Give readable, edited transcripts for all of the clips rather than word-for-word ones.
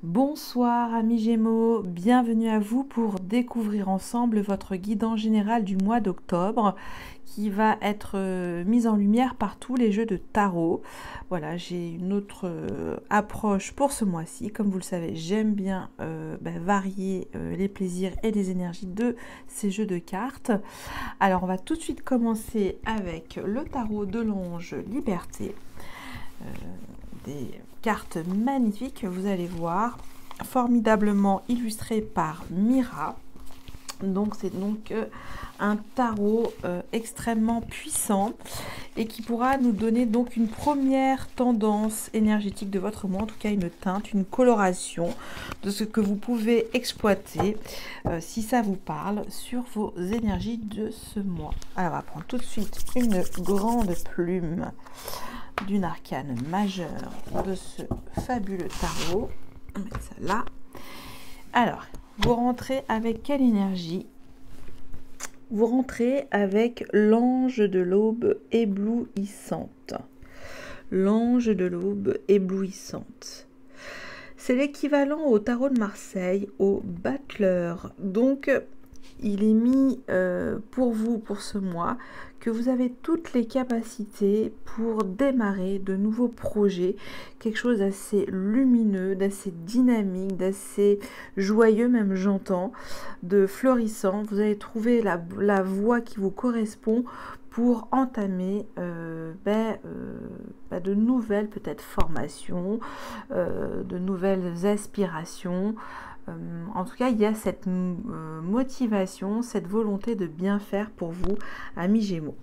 Bonsoir amis Gémeaux, bienvenue à vous pour découvrir ensemble votre guidance général du mois d'octobre qui va être mise en lumière par tous les jeux de tarot. Voilà, j'ai une autre approche pour ce mois-ci. Comme vous le savez, j'aime bien varier les plaisirs et les énergies de ces jeux de cartes. Alors on va tout de suite commencer avec le tarot de l'ange Liberté. Des cartes magnifiques, vous allez voir, formidablement illustrées par Mira. Donc c'est un tarot extrêmement puissant et qui pourra nous donner donc une première tendance énergétique de votre mois, en tout cas une teinte, une coloration de ce que vous pouvez exploiter si ça vous parle sur vos énergies de ce mois. Alors on va prendre tout de suite une grande plume d'une arcane majeure de ce fabuleux tarot. On va mettre ça là. Alors, vous rentrez avec quelle énergie? Vous rentrez avec l'ange de l'aube éblouissante. L'ange de l'aube éblouissante. C'est l'équivalent au tarot de Marseille, au battleur. Donc, il est mis pour vous, pour ce mois, que vous avez toutes les capacités pour démarrer de nouveaux projets, quelque chose d'assez lumineux, d'assez dynamique, d'assez joyeux, même j'entends, de florissant. Vous allez trouver la voie qui vous correspond pour entamer de nouvelles peut-être formations, de nouvelles aspirations. En tout cas, il y a cette motivation, cette volonté de bien faire pour vous, amis Gémeaux.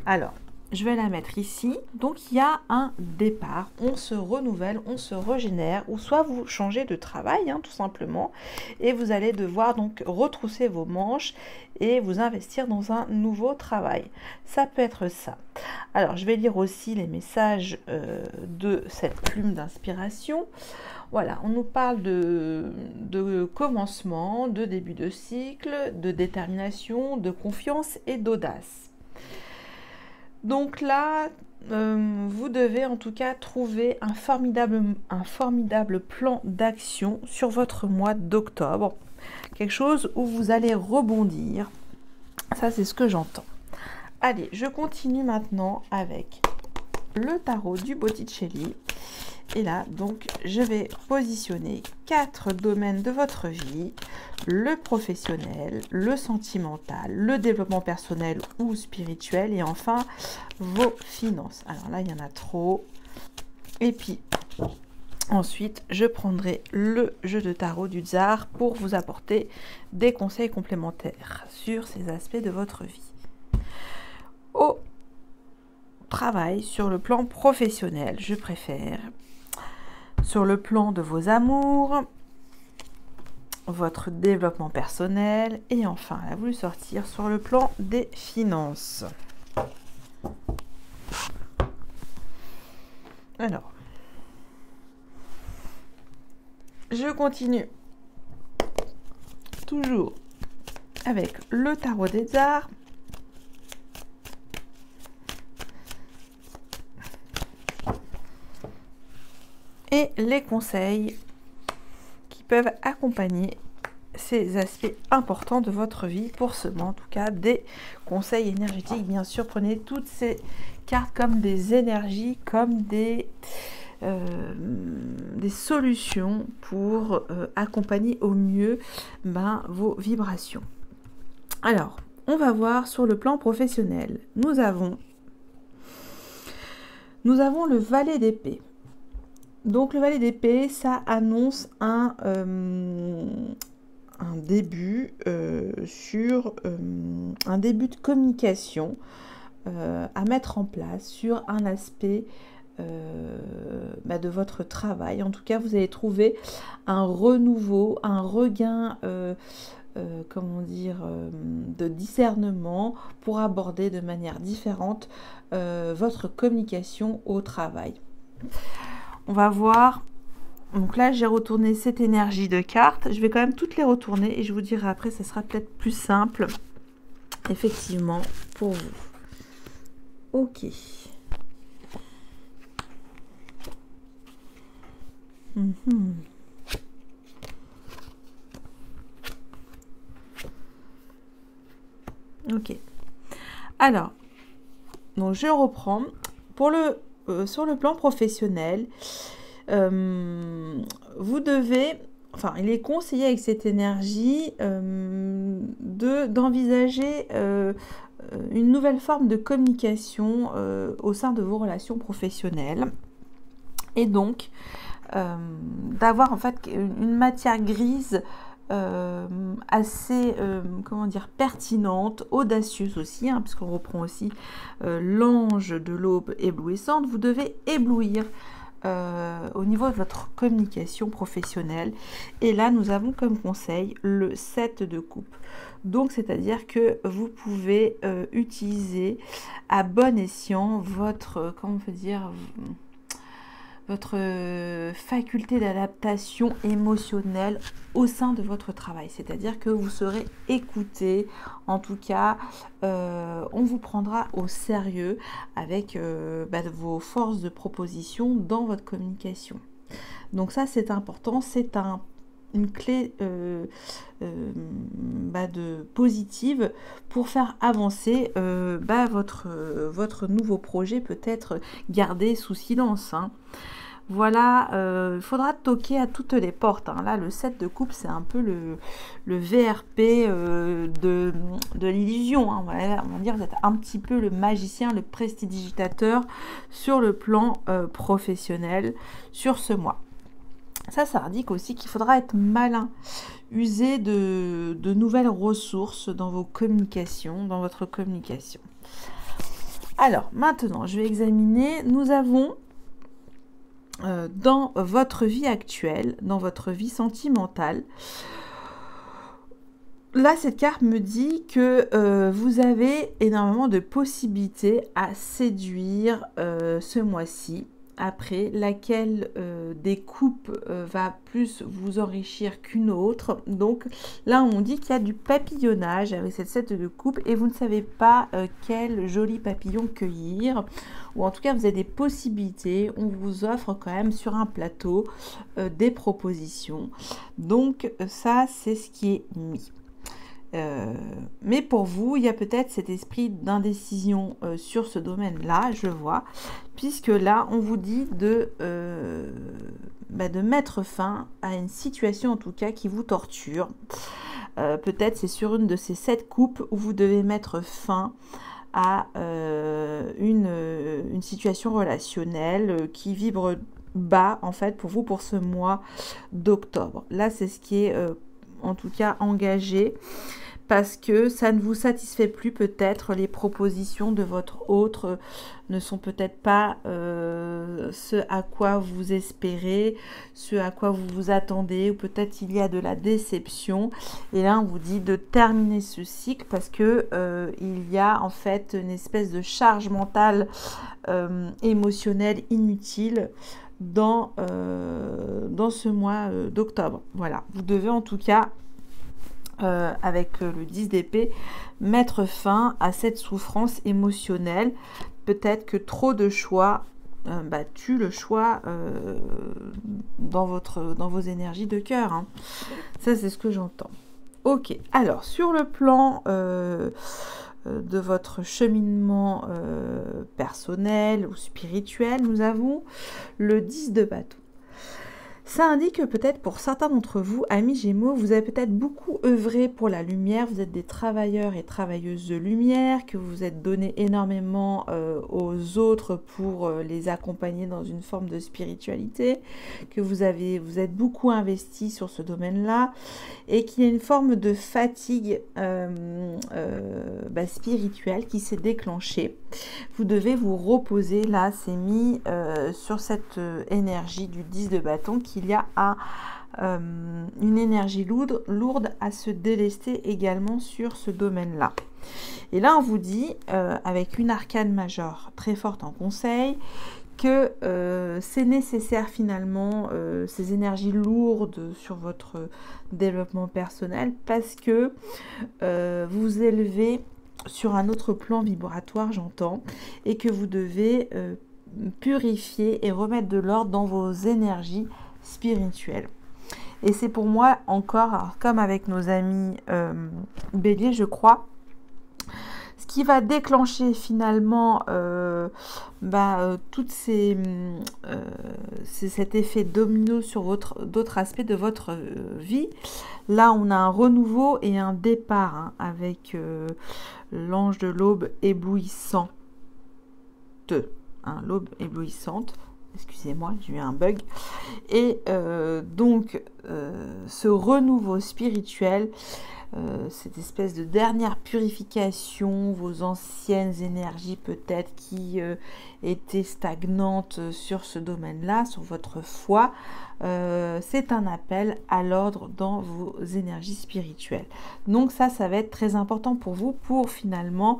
Alors, je vais la mettre ici. Donc, il y a un départ. On se renouvelle, on se régénère, ou soit vous changez de travail, tout simplement, et vous allez devoir donc retrousser vos manches et vous investir dans un nouveau travail. Ça peut être ça. Alors, je vais lire aussi les messages de cette plume d'inspiration. Voilà, on nous parle de commencement, de début de cycle, de détermination, de confiance et d'audace. Donc là, vous devez en tout cas trouver un formidable plan d'action sur votre mois d'octobre. Quelque chose où vous allez rebondir. Ça, c'est ce que j'entends. Allez, je continue maintenant avec le tarot du Botticelli. Et là, donc, je vais positionner 4 domaines de votre vie: le professionnel, le sentimental, le développement personnel ou spirituel, et enfin, vos finances. Alors là, il y en a trop. Et puis, ensuite, je prendrai le jeu de tarot du Tsar pour vous apporter des conseils complémentaires sur ces aspects de votre vie. Au travail, sur le plan professionnel, je préfère... Sur le plan de vos amours, votre développement personnel, et enfin, elle a voulu sortir sur le plan des finances. Alors, je continue toujours avec le tarot des Tsars. Et les conseils qui peuvent accompagner ces aspects importants de votre vie pour ce mois. En tout cas, des conseils énergétiques. Bien sûr, prenez toutes ces cartes comme des énergies, comme des solutions pour accompagner au mieux vos vibrations. Alors, on va voir sur le plan professionnel. Nous avons le valet d'épée. Donc le valet d'épée, ça annonce un début sur un début de communication à mettre en place sur un aspect de votre travail. En tout cas, vous allez trouver un renouveau, un regain de discernement pour aborder de manière différente votre communication au travail. On va voir, donc là j'ai retourné cette énergie de cartes, je vais quand même toutes les retourner et je vous dirai après, ça sera peut-être plus simple, effectivement, pour vous. Ok. Ok. Alors, donc je reprends. Pour sur le plan professionnel, vous devez, enfin, il est conseillé avec cette énergie d'envisager une nouvelle forme de communication au sein de vos relations professionnelles. Et donc, d'avoir en fait une matière grise assez, comment dire, pertinente, audacieuse aussi, hein, puisqu'on reprend aussi l'ange de l'aube éblouissante. Vous devez éblouir au niveau de votre communication professionnelle. Et là, nous avons comme conseil le 7 de coupe. Donc, c'est-à-dire que vous pouvez utiliser à bon escient votre, comment on peut dire, votre faculté d'adaptation émotionnelle au sein de votre travail. C'est-à-dire que vous serez écouté, en tout cas, on vous prendra au sérieux avec vos forces de proposition dans votre communication. Donc ça, c'est important, c'est une clé positive pour faire avancer votre nouveau projet, peut-être gardé sous silence, hein. Voilà, il faudra toquer à toutes les portes, hein. Là, le 7 de coupe, c'est un peu le VRP de l'illusion, hein. Voilà, on va dire, vous êtes un petit peu le magicien, le prestidigitateur sur le plan professionnel sur ce mois. Ça indique aussi qu'il faudra être malin, user de nouvelles ressources dans vos communications, dans votre communication. Alors, maintenant, je vais examiner, nous avons dans votre vie actuelle, dans votre vie sentimentale, là, cette carte me dit que vous avez énormément de possibilités à séduire ce mois-ci, après laquelle des coupes va plus vous enrichir qu'une autre. Donc là, on dit qu'il y a du papillonnage avec cette 7 de coupe et vous ne savez pas quel joli papillon cueillir. Ou en tout cas, vous avez des possibilités. On vous offre quand même sur un plateau des propositions. Donc ça, c'est ce qui est mis. Mais pour vous, il y a peut-être cet esprit d'indécision sur ce domaine-là, je vois, puisque là, on vous dit de mettre fin à une situation, en tout cas, qui vous torture. Peut-être c'est sur une de ces 7 coupes où vous devez mettre fin à une situation relationnelle qui vibre bas, en fait, pour vous, pour ce mois d'octobre. Là, c'est ce qui est en tout cas engagé, parce que ça ne vous satisfait plus, peut-être les propositions de votre autre ne sont peut-être pas ce à quoi vous espérez, ce à quoi vous vous attendez, ou peut-être il y a de la déception. Et là, on vous dit de terminer ce cycle parce que il y a en fait une espèce de charge mentale émotionnelle inutile dans ce mois d'octobre. Voilà, vous devez en tout cas, avec le 10 d'épée, mettre fin à cette souffrance émotionnelle. Peut-être que trop de choix tue le choix dans vos énergies de cœur, hein. Ça, c'est ce que j'entends. Ok, alors sur le plan de votre cheminement personnel ou spirituel, nous avons le 10 de bâton. Ça indique que peut-être pour certains d'entre vous, amis Gémeaux, vous avez peut-être beaucoup œuvré pour la lumière, vous êtes des travailleurs et travailleuses de lumière, que vous vous êtes donné énormément aux autres pour les accompagner dans une forme de spiritualité, que vous êtes beaucoup investi sur ce domaine-là, et qu'il y a une forme de fatigue spirituelle qui s'est déclenchée. Vous devez vous reposer, là c'est mis sur cette énergie du 10 de bâton, qu'il y a une énergie lourde à se délester également sur ce domaine-là. Et là on vous dit, avec une arcane majeure très forte en conseil, que c'est nécessaire finalement ces énergies lourdes sur votre développement personnel, parce que vous vous élevez sur un autre plan vibratoire, j'entends, et que vous devez purifier et remettre de l'ordre dans vos énergies spirituelles. Et c'est pour moi encore, alors, comme avec nos amis béliers, je crois, qui va déclencher finalement toutes cet effet domino sur d'autres aspects de votre vie. Là, on a un renouveau et un départ hein, avec l'ange de l'aube éblouissante. Hein, l'aube éblouissante. Excusez-moi, j'ai eu un bug. Et donc, ce renouveau spirituel, cette espèce de dernière purification, vos anciennes énergies peut-être qui étaient stagnantes sur ce domaine-là, sur votre foi, c'est un appel à l'ordre dans vos énergies spirituelles. Donc ça va être très important pour vous pour finalement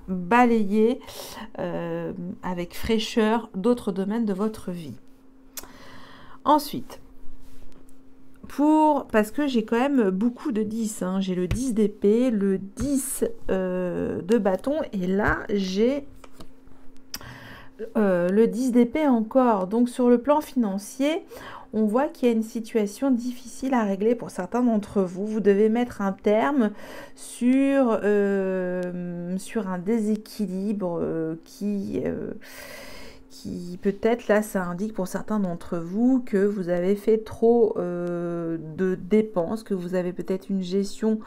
balayer avec fraîcheur d'autres domaines de votre vie. Ensuite, parce que j'ai quand même beaucoup de 10, hein. J'ai le 10 d'épée, le 10 de bâton, et là j'ai le 10 d'épée encore. Donc sur le plan financier, on voit qu'il y a une situation difficile à régler pour certains d'entre vous. Vous devez mettre un terme sur un déséquilibre qui peut-être là ça indique pour certains d'entre vous que vous avez fait trop de dépenses, que vous avez peut-être une gestion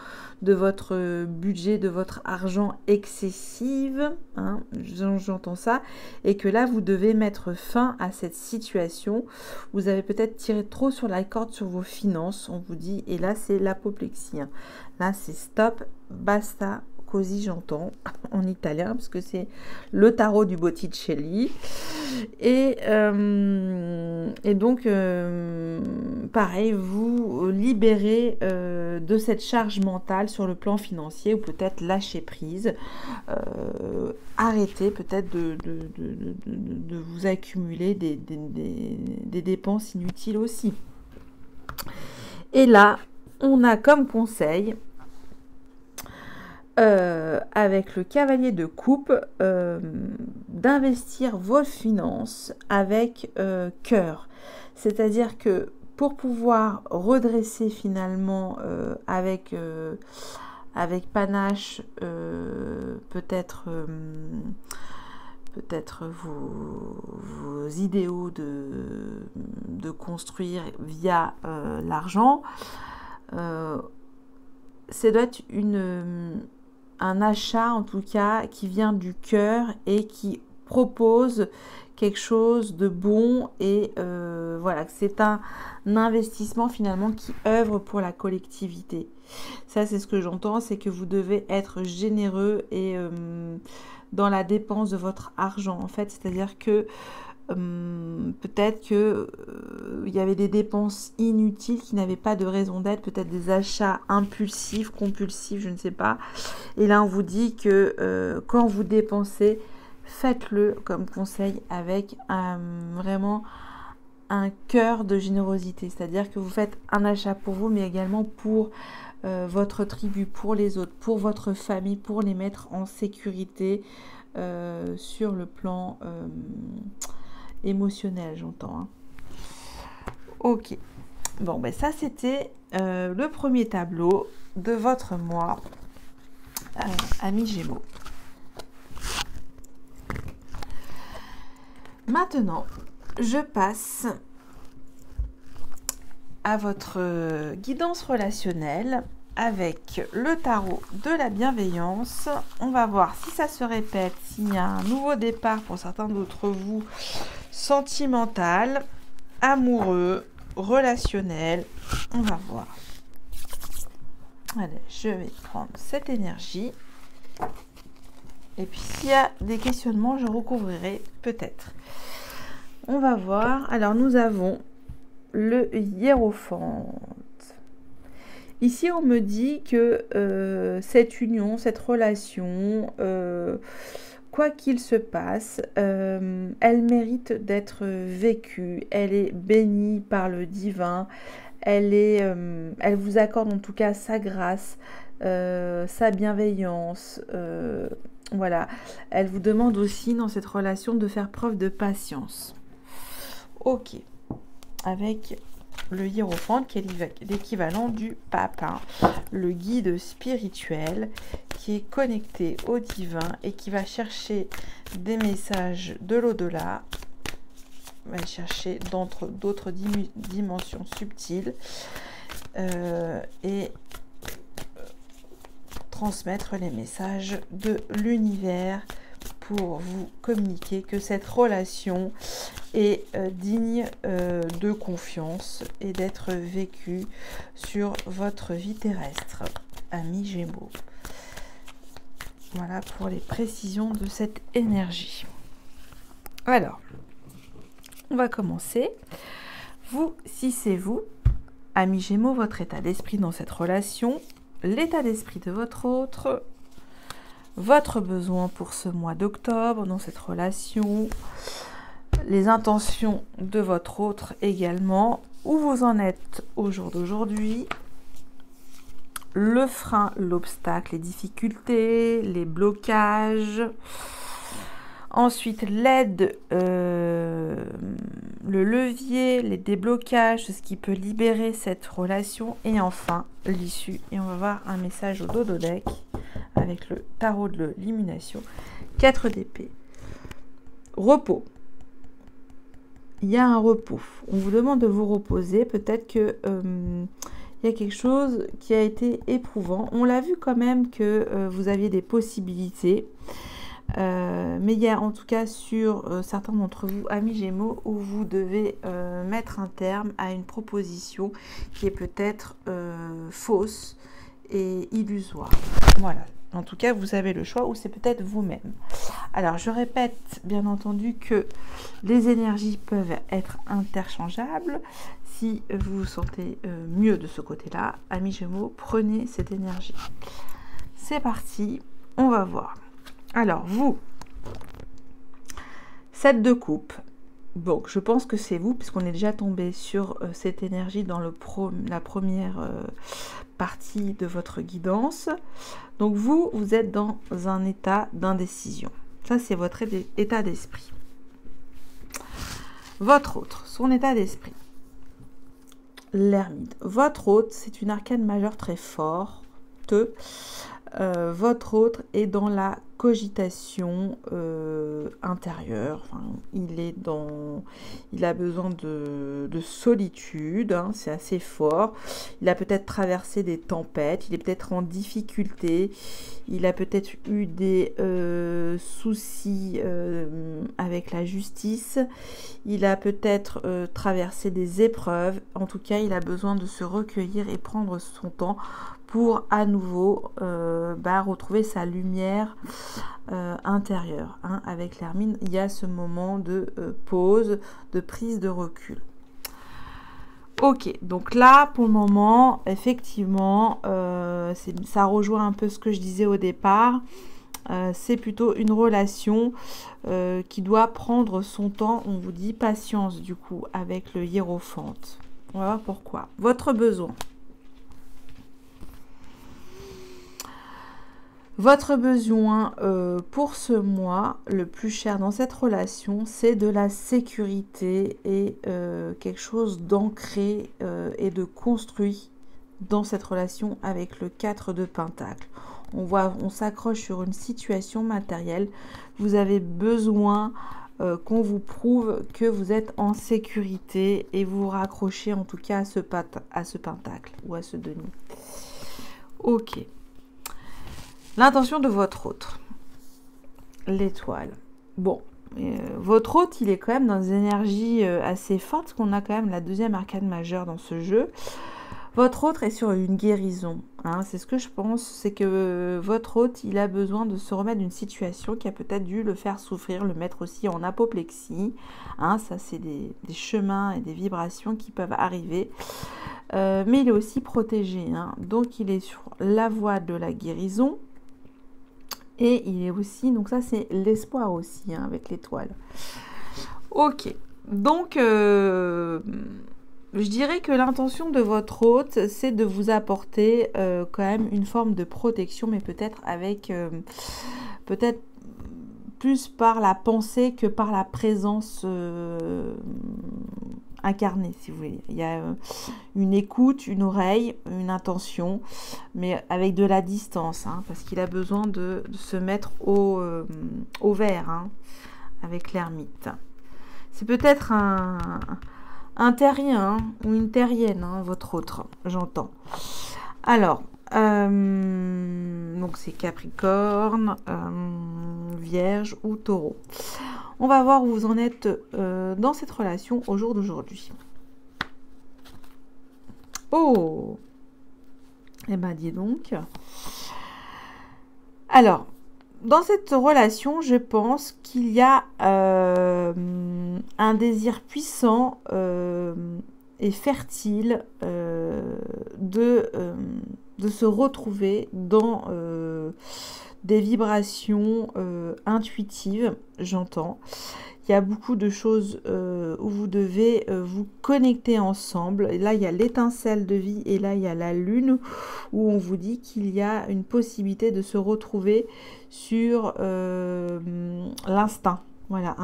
de votre budget, de votre argent excessive, hein, j'entends ça, et que là vous devez mettre fin à cette situation. Vous avez peut-être tiré trop sur la corde sur vos finances, on vous dit, et là c'est l'apoplexie, hein. Là c'est stop, basta, così, j'entends en italien parce que c'est le tarot du Botticelli et donc pareil, vous libérez de cette charge mentale sur le plan financier, ou peut-être lâcher prise, arrêtez peut-être de vous accumuler des dépenses inutiles aussi. Et là on a comme conseil avec le cavalier de coupe, d'investir vos finances avec cœur. C'est-à-dire que pour pouvoir redresser finalement avec panache peut-être vos idéaux de construire via l'argent, ça doit être un achat en tout cas qui vient du cœur et qui propose quelque chose de bon, et voilà, c'est un investissement finalement qui œuvre pour la collectivité. Ça c'est ce que j'entends, c'est que vous devez être généreux et dans la dépense de votre argent en fait, c'est-à-dire que peut-être que il y avait des dépenses inutiles qui n'avaient pas de raison d'être, peut-être des achats impulsifs, compulsifs, je ne sais pas. Et là, on vous dit que quand vous dépensez, faites-le comme conseil avec vraiment un cœur de générosité. C'est-à-dire que vous faites un achat pour vous, mais également pour votre tribu, pour les autres, pour votre famille, pour les mettre en sécurité sur le plan émotionnel, j'entends. Hein. Ok. Bon, ben ça, c'était le premier tableau de votre mois, amis Gémeaux. Maintenant, je passe à votre guidance relationnelle avec le tarot de la bienveillance. On va voir si ça se répète, s'il y a un nouveau départ pour certains d'entre vous, sentimental, amoureux, relationnel. On va voir. Allez, je vais prendre cette énergie. Et puis s'il y a des questionnements, je recouvrirai peut-être. On va voir. Alors nous avons le hiérophante. Ici, on me dit que cette union, cette relation, quoi qu'il se passe, elle mérite d'être vécue. Elle est bénie par le divin. Elle vous accorde en tout cas sa grâce, sa bienveillance. Voilà. Elle vous demande aussi dans cette relation de faire preuve de patience. Ok. Avec le hiérophante qui est l'équivalent du pape, hein, le guide spirituel qui est connecté au divin et qui va chercher des messages de l'au-delà, va chercher d'autres dimensions subtiles et transmettre les messages de l'univers pour vous communiquer que cette relation est digne de confiance et d'être vécue sur votre vie terrestre, amis Gémeaux. Voilà pour les précisions de cette énergie. Alors, on va commencer. Vous, si c'est vous, amis Gémeaux, votre état d'esprit dans cette relation, l'état d'esprit de votre autre, votre besoin pour ce mois d'octobre dans cette relation, les intentions de votre autre également, où vous en êtes au jour d'aujourd'hui, le frein, l'obstacle, les difficultés, les blocages, ensuite l'aide, le levier, les déblocages, ce qui peut libérer cette relation, et enfin l'issue. Et on va voir un message au dos deck avec le tarot de l'illumination, 4 d'épée. Repos. Il y a un repos. On vous demande de vous reposer. Peut-être que il y a quelque chose qui a été éprouvant. On l'a vu quand même que vous aviez des possibilités. Mais il y a en tout cas sur certains d'entre vous, amis Gémeaux, où vous devez mettre un terme à une proposition qui est peut-être fausse et illusoire. Voilà. En tout cas, vous avez le choix, ou c'est peut-être vous-même. Alors, je répète, bien entendu, que les énergies peuvent être interchangeables. Si vous vous sentez mieux de ce côté-là, amis Gémeaux, prenez cette énergie. C'est parti, on va voir. Alors, vous, 7 de coupe. Donc, je pense que c'est vous, puisqu'on est déjà tombé sur cette énergie dans la première partie de votre guidance. Donc, vous êtes dans un état d'indécision. Ça, c'est votre état d'esprit. Votre autre, son état d'esprit. L'ermite. Votre autre, c'est une arcane majeure très forte. Votre autre est dans la cogitation intérieure. Enfin, il a besoin de solitude, hein, c'est assez fort. Il a peut-être traversé des tempêtes, il est peut-être en difficulté, il a peut-être eu des soucis avec la justice, il a peut-être traversé des épreuves. En tout cas, il a besoin de se recueillir et prendre son temps pour à nouveau retrouver sa lumière intérieure. Hein. Avec l'hermine, il y a ce moment de pause, de prise de recul. Ok, donc là, pour le moment, effectivement, ça rejoint un peu ce que je disais au départ. C'est plutôt une relation qui doit prendre son temps. On vous dit patience, du coup, avec le hiérophante. On va voir pourquoi. Votre besoin. Votre besoin pour ce mois, le plus cher dans cette relation, c'est de la sécurité et quelque chose d'ancré et de construit dans cette relation avec le 4 de Pentacle. On s'accroche sur une situation matérielle. Vous avez besoin qu'on vous prouve que vous êtes en sécurité et vous vous raccrochez en tout cas à ce pentacle ou à ce denier. Ok. L'intention de votre autre, l'étoile. Bon, votre autre, il est quand même dans des énergies assez fortes, parce qu'on a quand même la deuxième arcane majeure dans ce jeu. Votre autre est sur une guérison, hein, c'est ce que je pense, c'est que votre autre, il a besoin de se remettre d'une situation qui a peut-être dû le faire souffrir, le mettre aussi en apoplexie. Hein, ça, c'est des chemins et des vibrations qui peuvent arriver. Mais il est aussi protégé, hein, donc il est sur la voie de la guérison. Et il est aussi, donc ça c'est l'espoir aussi, hein, avec l'étoile. Ok, donc je dirais que l'intention de votre hôte, c'est de vous apporter quand même une forme de protection, mais peut-être avec, peut-être plus par la pensée que par la présence incarné, si vous voulez. Il y a une écoute, une oreille, une intention, mais avec de la distance, hein, parce qu'il a besoin de se mettre au vert, hein, avec l'ermite. C'est peut-être un terrien, hein, ou une terrienne, hein, votre autre, j'entends. Alors, donc c'est Capricorne, Vierge ou Taureau. On va voir où vous en êtes dans cette relation au jour d'aujourd'hui. Oh! Eh ben, dis donc. Alors, dans cette relation, je pense qu'il y a un désir puissant et fertile de se retrouver dans des vibrations intuitives, j'entends. Il y a beaucoup de choses où vous devez vous connecter ensemble. Et là, il y a l'étincelle de vie et là, il y a la lune où on vous dit qu'il y a une possibilité de se retrouver sur l'instinct. Voilà,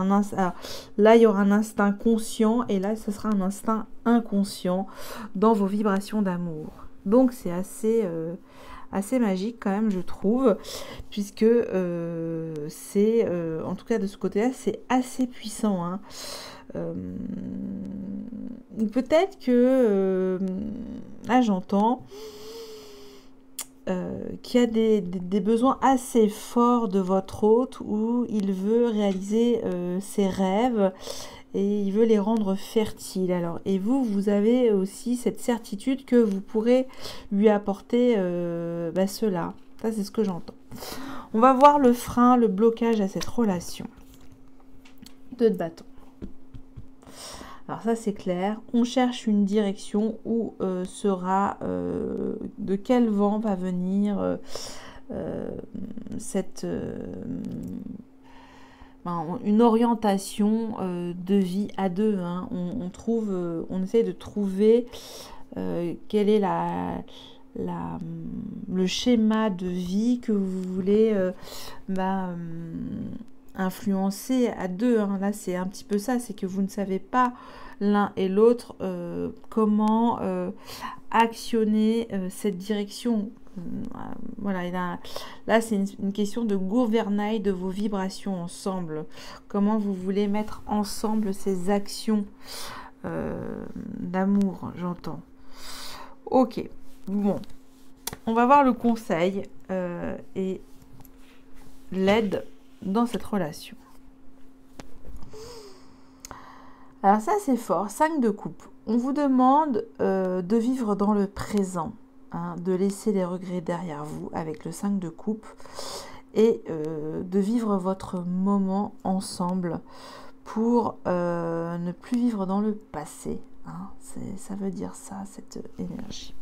là, il y aura un instinct conscient et là, ce sera un instinct inconscient dans vos vibrations d'amour. Donc, c'est assez magique quand même, je trouve, puisque c'est, en tout cas de ce côté-là, c'est assez puissant, hein. Peut-être que, là j'entends qu'il y a des besoins assez forts de votre hôte où il veut réaliser ses rêves et il veut les rendre fertiles. Alors, et vous avez aussi cette certitude que vous pourrez lui apporter cela. Ça, c'est ce que j'entends. On va voir le frein, le blocage à cette relation. 2 de bâton. Alors ça, c'est clair. On cherche une direction où sera... de quel vent va venir une orientation de vie à deux, hein. On essaie de trouver quel est le schéma de vie que vous voulez influencer à deux, hein. Là, c'est un petit peu ça, c'est que vous ne savez pas l'un et l'autre comment actionner cette direction. Voilà, là c'est une question de gouvernail de vos vibrations ensemble. Comment vous voulez mettre ensemble ces actions d'amour, j'entends. Ok, bon, on va voir le conseil et l'aide dans cette relation. Alors ça c'est fort, 5 de coupe. On vous demande de vivre dans le présent. Hein, de laisser les regrets derrière vous avec le 5 de coupe et de vivre votre moment ensemble pour ne plus vivre dans le passé. Hein, ça veut dire ça, cette énergie.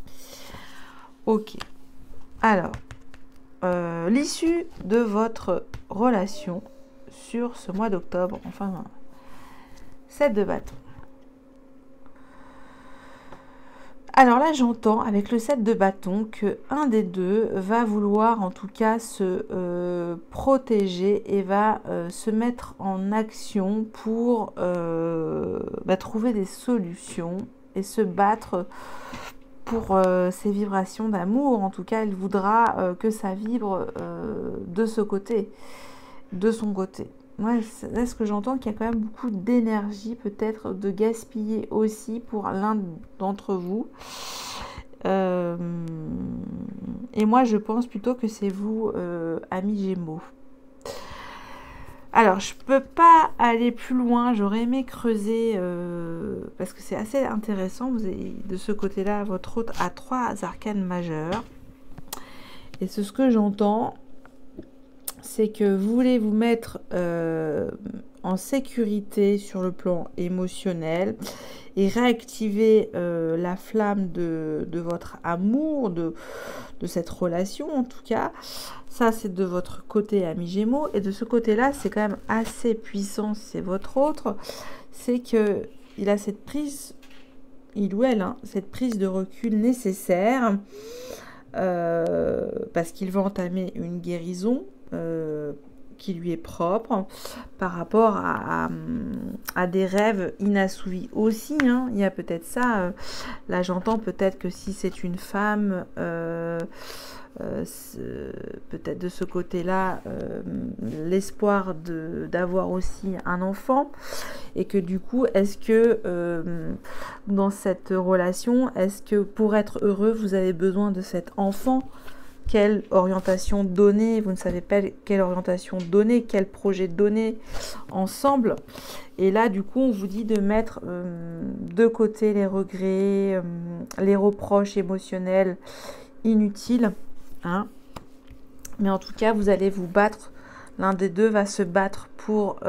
Ok. Alors, l'issue de votre relation sur ce mois d'octobre, enfin, 7 de bâton. Alors là, j'entends avec le 7 de bâton que un des deux va vouloir en tout cas se protéger et va se mettre en action pour trouver des solutions et se battre pour ses vibrations d'amour. En tout cas, il voudra que ça vibre de ce côté, de son côté. Ouais, là, ce que j'entends, qu'il y a quand même beaucoup d'énergie, peut-être de gaspiller aussi pour l'un d'entre vous. Et moi, je pense plutôt que c'est vous, amis Gémeaux. Alors, je peux pas aller plus loin. J'aurais aimé creuser, parce que c'est assez intéressant. Vous avez, de ce côté-là, votre hôte a 3 arcanes majeures. Et c'est ce que j'entends. C'est que vous voulez vous mettre en sécurité sur le plan émotionnel et réactiver la flamme de votre amour, de cette relation en tout cas. Ça, c'est de votre côté, ami Gémeaux. Et de ce côté-là, c'est quand même assez puissant, c'est votre autre. C'est qu'il a cette prise, il ou elle, hein, cette prise de recul nécessaire parce qu'il va entamer une guérison. qui lui est propre, par rapport à des rêves inassouvis aussi, hein. Il y a peut-être ça, là j'entends peut-être que si c'est une femme, peut-être de ce côté-là, l'espoir d'avoir aussi un enfant, et que du coup, est-ce que dans cette relation, est-ce que pour être heureux, vous avez besoin de cet enfant? Quelle orientation donner? Vous ne savez pas quelle orientation donner, quel projet donner ensemble. Et là, du coup, on vous dit de mettre de côté les regrets, les reproches émotionnels inutiles, hein. Mais en tout cas, vous allez vous battre. L'un des deux va se battre pour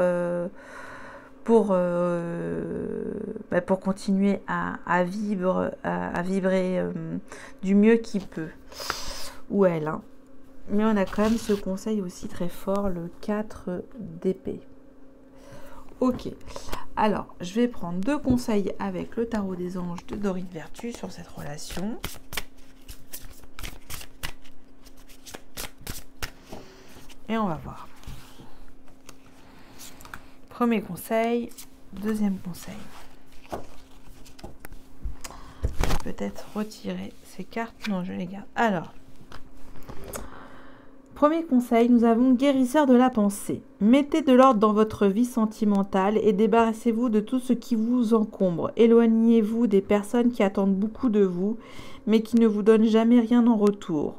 continuer à vibrer du mieux qu'il peut. Ou elle, hein. Mais on a quand même ce conseil aussi très fort, le 4 d'épée. Ok, alors je vais prendre 2 conseils avec le tarot des anges de Dorine Vertu sur cette relation. Et on va voir. Premier conseil, deuxième conseil. Je vais peut-être retirer ces cartes. Non, je les garde. Alors, premier conseil, nous avons guérisseur de la pensée. Mettez de l'ordre dans votre vie sentimentale et débarrassez-vous de tout ce qui vous encombre. Éloignez-vous des personnes qui attendent beaucoup de vous, mais qui ne vous donnent jamais rien en retour.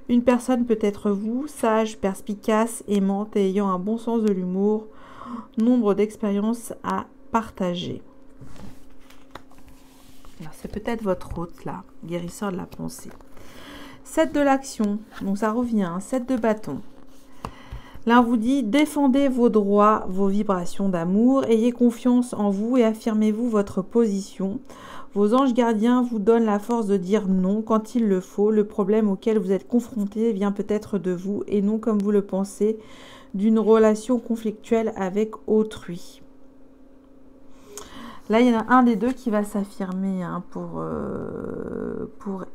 Une personne peut être vous, sage, perspicace, aimante et ayant un bon sens de l'humour, nombre d'expériences à partager. C'est peut-être votre hôte là, guérisseur de la pensée. 7 de l'action, donc ça revient, 7 de bâton. Là, on vous dit, défendez vos droits, vos vibrations d'amour, ayez confiance en vous et affirmez-vous votre position. Vos anges gardiens vous donnent la force de dire non quand il le faut. Le problème auquel vous êtes confronté vient peut-être de vous et non, comme vous le pensez, d'une relation conflictuelle avec autrui. Là, il y en a un des deux qui va s'affirmer, hein, pour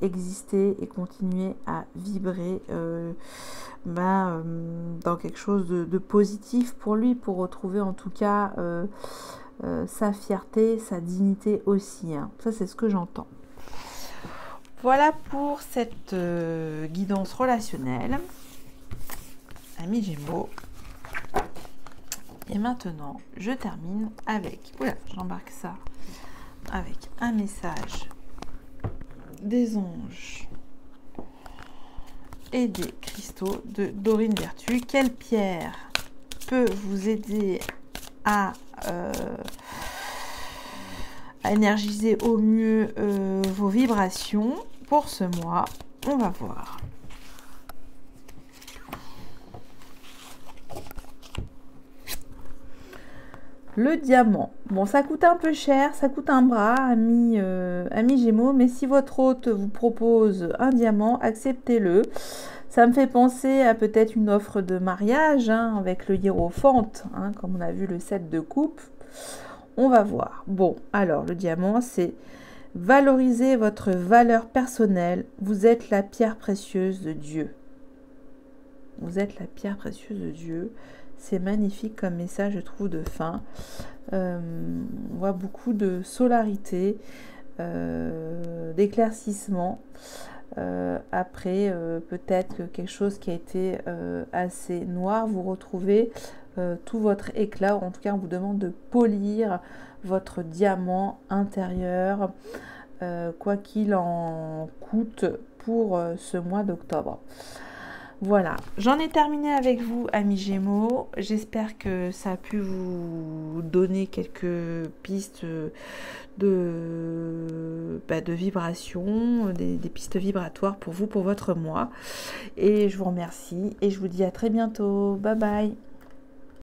exister et continuer à vibrer dans quelque chose de positif pour lui, pour retrouver en tout cas sa fierté, sa dignité aussi, hein. Ça, c'est ce que j'entends. Voilà pour cette guidance relationnelle. Amis Gémeaux. Et maintenant, je termine avec... Oula, j'embarque ça. Avec un message des anges et des cristaux de Dorine Vertu. Quelle pierre peut vous aider à énergiser au mieux vos vibrations pour ce mois? On va voir. Le diamant. Bon, ça coûte un peu cher, ça coûte un bras, amis Gémeaux, mais si votre hôte vous propose un diamant, acceptez-le. Ça me fait penser à peut-être une offre de mariage, hein, avec le hiérophante, hein, comme on a vu le 7 de coupe. On va voir. Bon, alors, le diamant, c'est valoriser votre valeur personnelle. Vous êtes la pierre précieuse de Dieu. Vous êtes la pierre précieuse de Dieu. C'est magnifique comme message, je trouve, de fin. On voit beaucoup de solarité, d'éclaircissement. Après, peut-être que quelque chose qui a été assez noir, vous retrouvez tout votre éclat. En tout cas, on vous demande de polir votre diamant intérieur, quoi qu'il en coûte pour ce mois d'octobre. Voilà, j'en ai terminé avec vous, amis Gémeaux. J'espère que ça a pu vous donner quelques pistes de vibration, des pistes vibratoires pour vous, pour votre mois. Et je vous remercie et je vous dis à très bientôt. Bye bye.